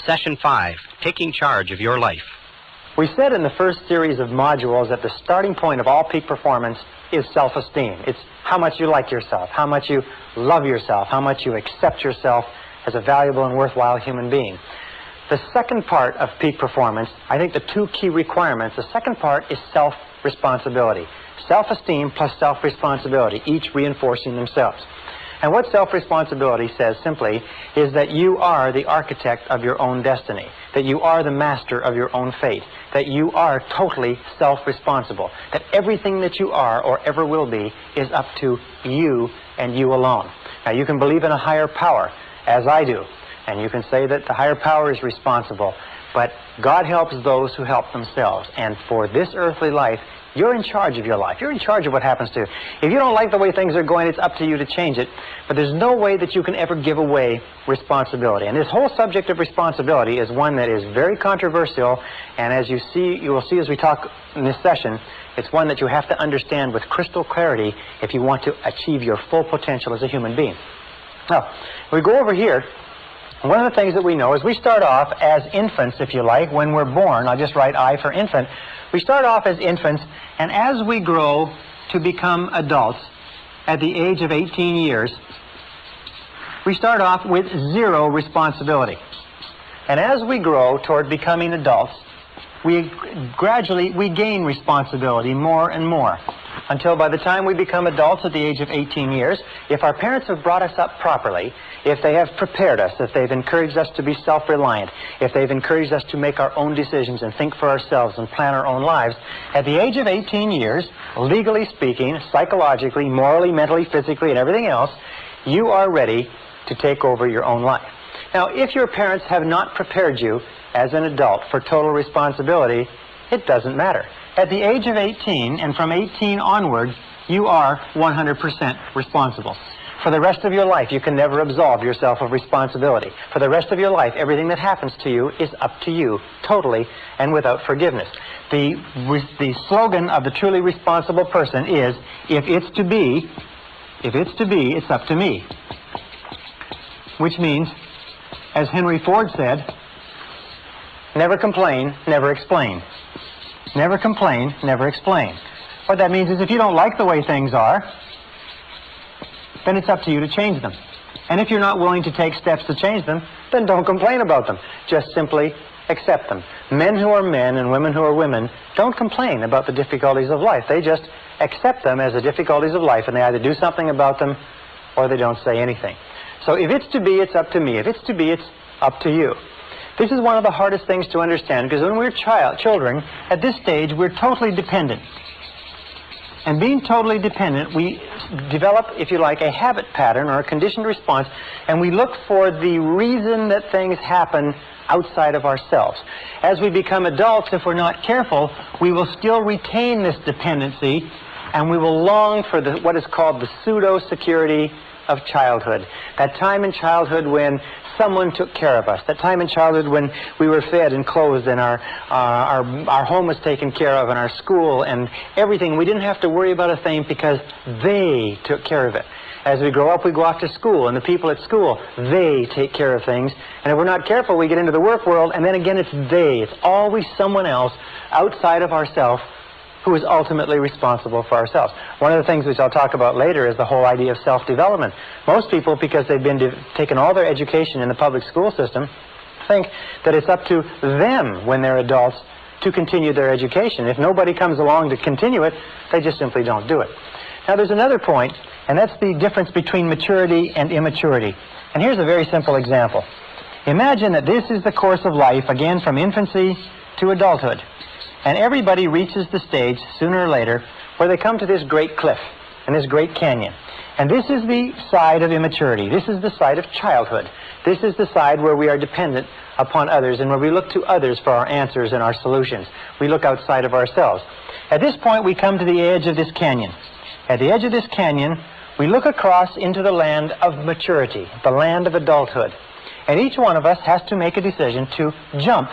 Session 5, Taking Charge of Your Life. We said in the first series of modules that the starting point of all peak performance is self-esteem. It's how much you like yourself, how much you love yourself, how much you accept yourself as a valuable and worthwhile human being. The second part of peak performance, I think the two key requirements, the second part is self-responsibility. Self-esteem plus self-responsibility, each reinforcing themselves. And what self-responsibility says simply is that you are the architect of your own destiny, that you are the master of your own fate, that you are totally self-responsible, that everything that you are or ever will be is up to you and you alone. Now, you can believe in a higher power, as I do, and you can say that the higher power is responsible, but God helps those who help themselves. And for this earthly life, you're in charge of your life. You're in charge of what happens to you. If you don't like the way things are going, it's up to you to change it. But there's no way that you can ever give away responsibility. And this whole subject of responsibility is one that is very controversial. And as you will see as we talk in this session, it's one that you have to understand with crystal clarity if you want to achieve your full potential as a human being. Now, we go over here. One of the things that we know is we start off as infants, if you like, when we're born. I'll just write I for infant. We start off as infants, and as we grow to become adults at the age of 18 years, we start off with zero responsibility. And as we grow toward becoming adults, we gain responsibility more and more, until by the time we become adults at the age of 18 years, if our parents have brought us up properly, if they have prepared us, if they've encouraged us to be self-reliant, if they've encouraged us to make our own decisions and think for ourselves and plan our own lives, at the age of 18 years, legally speaking, psychologically, morally, mentally, physically, and everything else, you are ready to take over your own life. Now, if your parents have not prepared you as an adult for total responsibility, it doesn't matter. At the age of 18, and from 18 onward, you are 100% responsible. For the rest of your life, you can never absolve yourself of responsibility. For the rest of your life, everything that happens to you is up to you, totally and without forgiveness. The slogan of the truly responsible person is, if it's to be, it's up to me. Which means, as Henry Ford said, never complain, never explain. Never complain, never explain. What that means is if you don't like the way things are, then it's up to you to change them. And if you're not willing to take steps to change them, then don't complain about them. Just simply accept them. Men who are men and women who are women don't complain about the difficulties of life. They just accept them as the difficulties of life, and they either do something about them or they don't say anything. So if it's to be, it's up to me. If it's to be, it's up to you. This is one of the hardest things to understand, because when we're children, at this stage, we're totally dependent. And being totally dependent, we develop, if you like, a habit pattern or a conditioned response, and we look for the reason that things happen outside of ourselves. As we become adults, if we're not careful, we will still retain this dependency, and we will long for what is called the pseudo-security of childhood. That time in childhood when someone took care of us. That time in childhood when we were fed and clothed and our home was taken care of and our school and everything. We didn't have to worry about a thing because they took care of it. As we grow up, we go off to school, and the people at school, they take care of things. And if we're not careful, we get into the work world, and then again it's they. It's always someone else outside of ourselves who is ultimately responsible for ourselves. One of the things which I'll talk about later is the whole idea of self-development. Most people, because they've been taken all their education in the public school system, think that it's up to them when they're adults to continue their education. If nobody comes along to continue it, they just simply don't do it. Now there's another point, and that's the difference between maturity and immaturity. And here's a very simple example. Imagine that this is the course of life, again from infancy to adulthood. And everybody reaches the stage, sooner or later, where they come to this great cliff and this great canyon. And this is the side of immaturity. This is the side of childhood. This is the side where we are dependent upon others and where we look to others for our answers and our solutions. We look outside of ourselves. At this point, we come to the edge of this canyon. At the edge of this canyon, we look across into the land of maturity, the land of adulthood. And each one of us has to make a decision to jump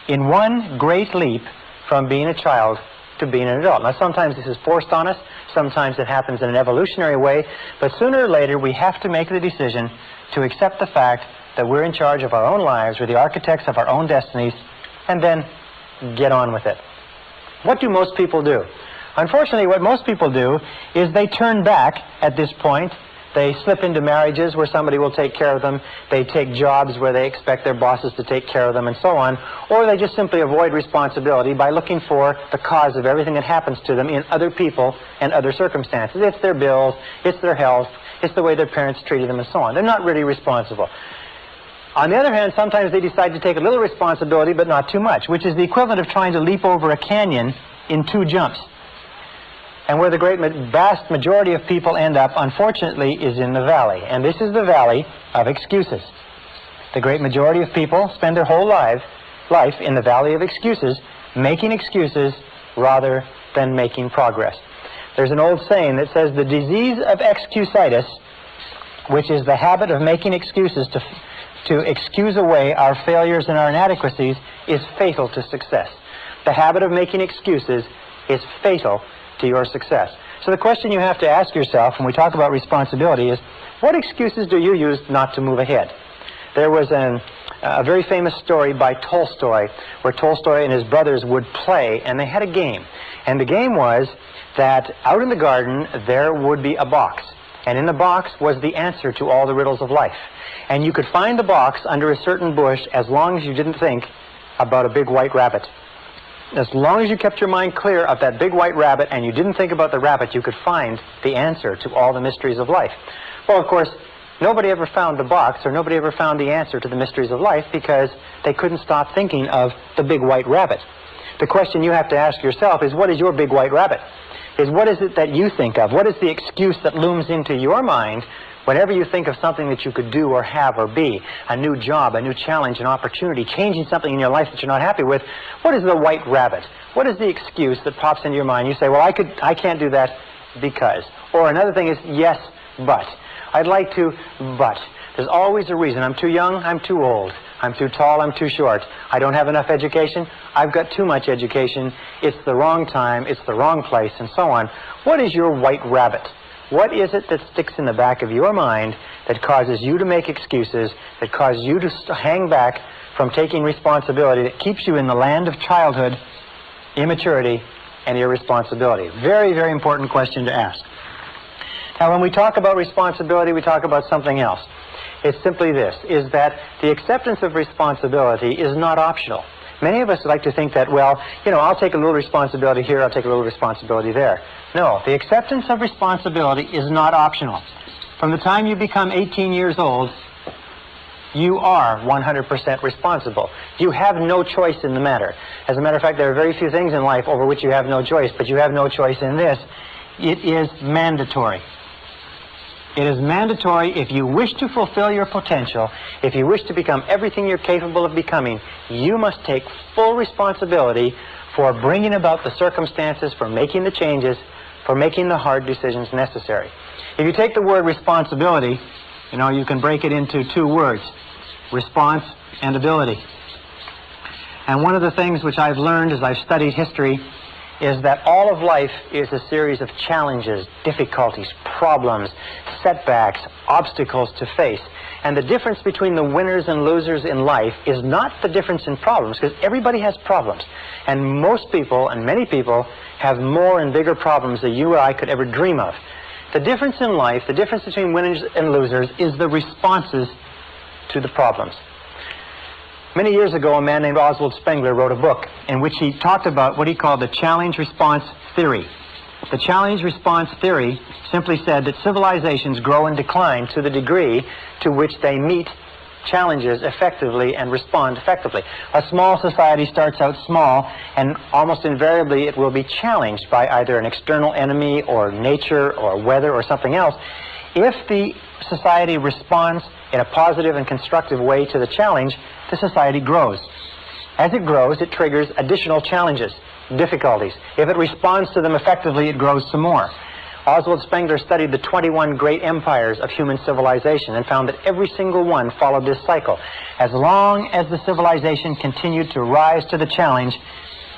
in one great leap from being a child to being an adult. Now, sometimes this is forced on us. Sometimes it happens in an evolutionary way. But sooner or later, we have to make the decision to accept the fact that we're in charge of our own lives, we're the architects of our own destinies, and then get on with it. What do most people do? Unfortunately, what most people do is they turn back at this point. They slip into marriages where somebody will take care of them. They take jobs where they expect their bosses to take care of them and so on. Or they just simply avoid responsibility by looking for the cause of everything that happens to them in other people and other circumstances. It's their bills, it's their health, it's the way their parents treated them and so on. They're not really responsible. On the other hand, sometimes they decide to take a little responsibility but not too much, which is the equivalent of trying to leap over a canyon in 2 jumps. And where the vast majority of people end up, unfortunately, is in the valley. And this is the valley of excuses. The great majority of people spend their whole life in the valley of excuses, making excuses rather than making progress. There's an old saying that says the disease of excusitis, which is the habit of making excuses to excuse away our failures and our inadequacies, is fatal to success. The habit of making excuses is fatal to your success. So the question you have to ask yourself when we talk about responsibility is, what excuses do you use not to move ahead? There was a very famous story by Tolstoy, where Tolstoy and his brothers would play, and they had a game. And the game was that out in the garden there would be a box, and in the box was the answer to all the riddles of life. And you could find the box under a certain bush as long as you didn't think about a big white rabbit. As long as you kept your mind clear of that big white rabbit and you didn't think about the rabbit, you could find the answer to all the mysteries of life. Well, of course, nobody ever found the box, or nobody ever found the answer to the mysteries of life, because they couldn't stop thinking of the big white rabbit. The question you have to ask yourself is, what is your big white rabbit? What is it that you think of? What is the excuse that looms into your mind whenever you think of something that you could do or have or be? A new job, a new challenge, an opportunity, changing something in your life that you're not happy with. What is the white rabbit? What is the excuse that pops into your mind? You say, well, I can't do that because. Or another thing is, yes, but. I'd like to, but. There's always a reason. I'm too young, I'm too old. I'm too tall, I'm too short. I don't have enough education, I've got too much education. It's the wrong time, it's the wrong place, and so on. What is your white rabbit? What is it that sticks in the back of your mind that causes you to make excuses, that causes you to hang back from taking responsibility, that keeps you in the land of childhood, immaturity, and irresponsibility? Very, very important question to ask. Now, when we talk about responsibility, we talk about something else. It's simply this, is that the acceptance of responsibility is not optional. Many of us like to think that, well, I'll take a little responsibility here, I'll take a little responsibility there. No, the acceptance of responsibility is not optional. From the time you become 18 years old, you are 100% responsible. You have no choice in the matter. As a matter of fact, there are very few things in life over which you have no choice, but you have no choice in this. It is mandatory. It is mandatory if you wish to fulfill your potential, if you wish to become everything you're capable of becoming, you must take full responsibility for bringing about the circumstances, for making the changes, for making the hard decisions necessary. If you take the word responsibility, you can break it into 2 words, response and ability. And one of the things which I've learned as I've studied history is that all of life is a series of challenges, difficulties, problems, setbacks, obstacles to face. And the difference between the winners and losers in life is not the difference in problems, because everybody has problems. And most people, and many people, have more and bigger problems than you or I could ever dream of. The difference in life, the difference between winners and losers, is the responses to the problems. Many years ago, a man named Oswald Spengler wrote a book in which he talked about what he called the challenge-response theory. The challenge-response theory simply said that civilizations grow and decline to the degree to which they meet challenges effectively and respond effectively. A small society starts out small, and almost invariably it will be challenged by either an external enemy or nature or weather or something else. If the society responds in a positive and constructive way to the challenge, the society grows. As it grows, it triggers additional challenges, difficulties. If it responds to them effectively, it grows some more. Oswald Spengler studied the 21 great empires of human civilization and found that every single one followed this cycle. As long as the civilization continued to rise to the challenge,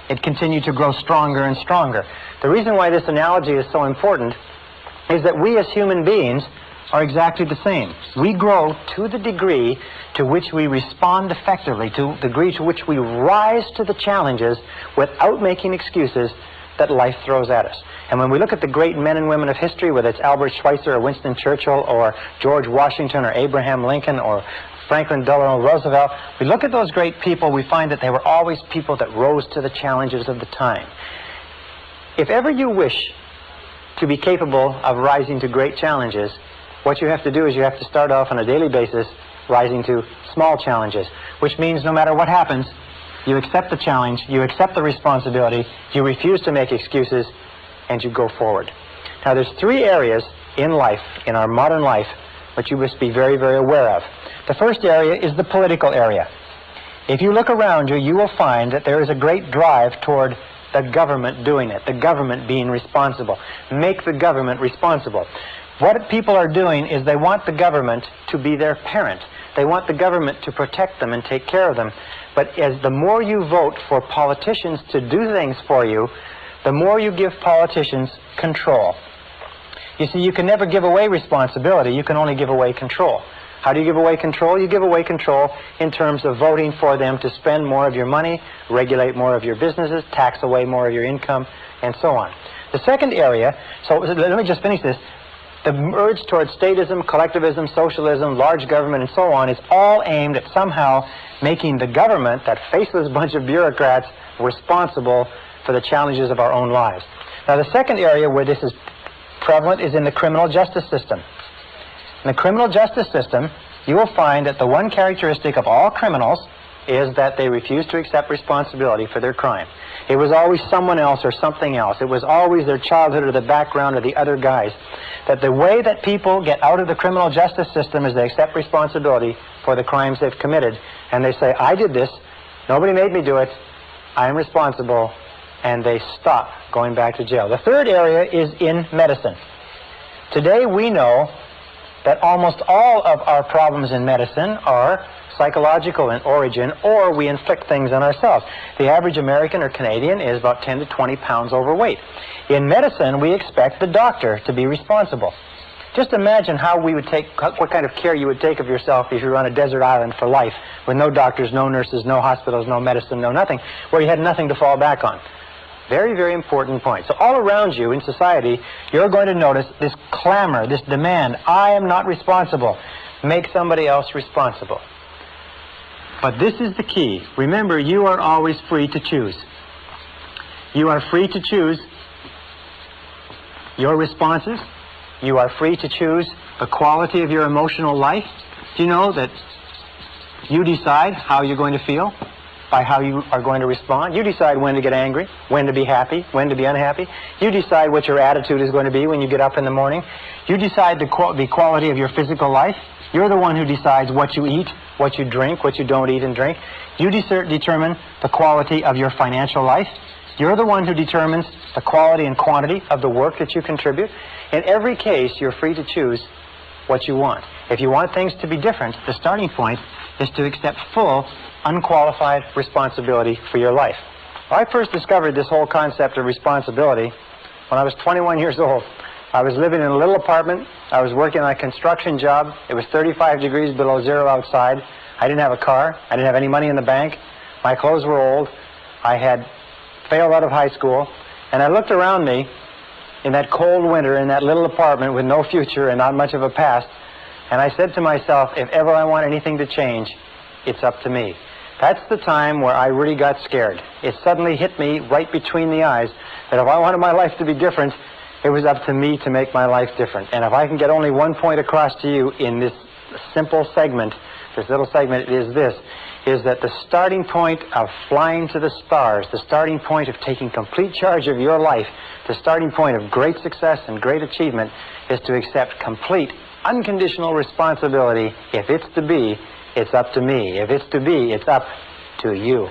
it continued to grow stronger and stronger. The reason why this analogy is so important is that we as human beings are exactly the same. We grow to the degree to which we respond effectively, to the degree to which we rise to the challenges without making excuses that life throws at us. And when we look at the great men and women of history, whether it's Albert Schweitzer or Winston Churchill or George Washington or Abraham Lincoln or Franklin Delano Roosevelt, we look at those great people, we find that they were always people that rose to the challenges of the time. If ever you wish to be capable of rising to great challenges, what you have to do is you have to start off on a daily basis rising to small challenges, which means no matter what happens, you accept the challenge, you accept the responsibility, you refuse to make excuses, and you go forward. Now, there's three areas in life, in our modern life, which you must be very, very aware of. The first area is the political area. If you look around you, you will find that there is a great drive toward the government doing it, the government being responsible. Make the government responsible. What people are doing is they want the government to be their parent. They want the government to protect them and take care of them. But as the more you vote for politicians to do things for you, the more you give politicians control. You see, you can never give away responsibility. You can only give away control. How do you give away control? You give away control in terms of voting for them to spend more of your money, regulate more of your businesses, tax away more of your income, and so on. The second area, so let me just finish this. The urge towards statism, collectivism, socialism, large government, and so on is all aimed at somehow making the government, that faceless bunch of bureaucrats, responsible for the challenges of our own lives. Now, the second area where this is prevalent is in the criminal justice system. In the criminal justice system, you will find that the one characteristic of all criminals is that they refuse to accept responsibility for their crime. It was always someone else or something else. It was always their childhood or the background or the other guys. That the way that people get out of the criminal justice system is they accept responsibility for the crimes they've committed. And they say, I did this, nobody made me do it, I am responsible, and they stop going back to jail. The third area is in medicine. Today we know that almost all of our problems in medicine are psychological in origin, or we inflict things on ourselves. The average American or Canadian is about 10 to 20 pounds overweight. In medicine, we expect the doctor to be responsible. Just imagine how we would take, what kind of care you would take of yourself if you were on a desert island for life, with no doctors, no nurses, no hospitals, no medicine, no nothing, where you had nothing to fall back on. Very, very important point. So all around you in society, you're going to notice this clamor, this demand, I am not responsible. Make somebody else responsible. But this is the key. Remember, you are always free to choose. You are free to choose your responses. You are free to choose the quality of your emotional life. Do you know that you decide how you're going to feel by how you are going to respond? You decide when to get angry, when to be happy, when to be unhappy. You decide what your attitude is going to be when you get up in the morning. You decide the quality of your physical life. You're the one who decides what you eat, what you drink, what you don't eat and drink. You determine the quality of your financial life. You're the one who determines the quality and quantity of the work that you contribute. In every case, you're free to choose what you want. If you want things to be different, the starting point is to accept full, unqualified responsibility for your life. I first discovered this whole concept of responsibility when I was 21 years old. I was living in a little apartment. I was working on a construction job. It was 35 degrees below zero outside. I didn't have a car. I didn't have any money in the bank. My clothes were old. I had failed out of high school. And I looked around me in that cold winter in that little apartment with no future and not much of a past. And I said to myself, if ever I want anything to change, it's up to me. That's the time where I really got scared. It suddenly hit me right between the eyes that if I wanted my life to be different, it was up to me to make my life different. And if I can get only one point across to you in this simple segment, this little segment, is that the starting point of flying to the stars, the starting point of taking complete charge of your life, the starting point of great success and great achievement is to accept complete, unconditional responsibility. If it's to be, it's up to me. If it's to be, it's up to you.